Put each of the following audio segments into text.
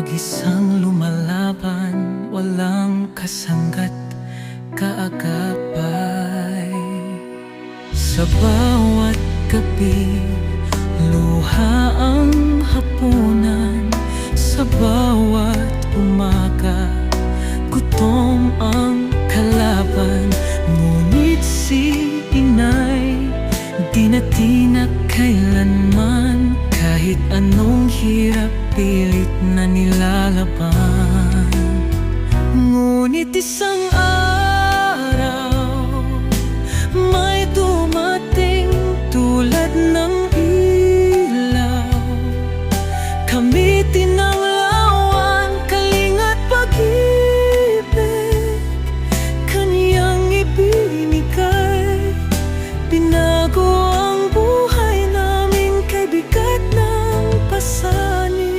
Mag-isang lumalaban, walang kasanggat, kaagapay. Sa bawat gabi, luha ang hapunan. Sa bawat umaga, gutom ang kalaban. Ngunit si inay, di na kailanman. Kahit anong hirap, pilit na nilalaban. Ngunit isang araw, may dumating tulad ng ilaw. Gamitin ang lawan, kalinga't pag-ibig, kaniyang ibinigay. Binago ang buhay namin kay bigat ng pasanin.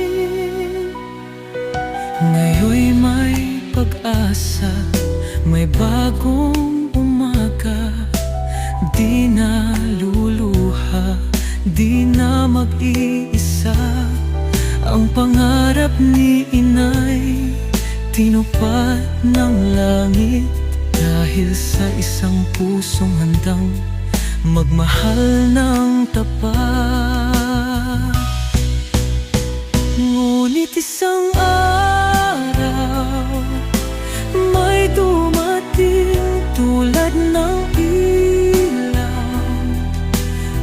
Ngayon'y may pag-asa, may bagong umaga. Di na luluha, di na mag-iisa. Ang pangarap ni inay, tinupad ng langit. Dahil sa isang pusong handang magmahal ng tapat. Ngunit isang araw, may dumating tulad ng ilaw.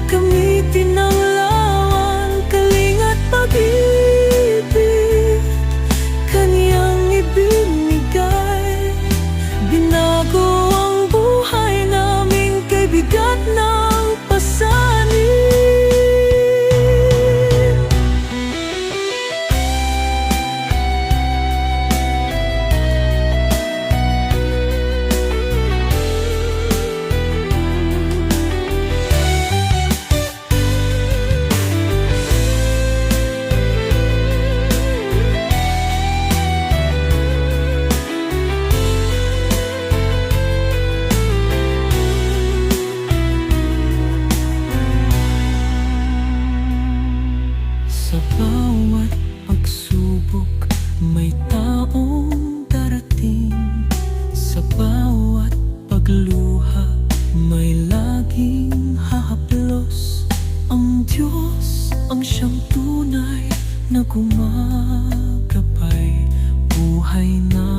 Gamitin ang lawan, kalinga't pag-ibig, kaniyang ibinigay. Binago ang buhay namin kay bigat ng pasanin. Sa bawat pagsubok, may taong darating. Sa bawat pagluha, may laging hahaplos. Ang Diyos ang siyang tunay na gumagabay. Buhay na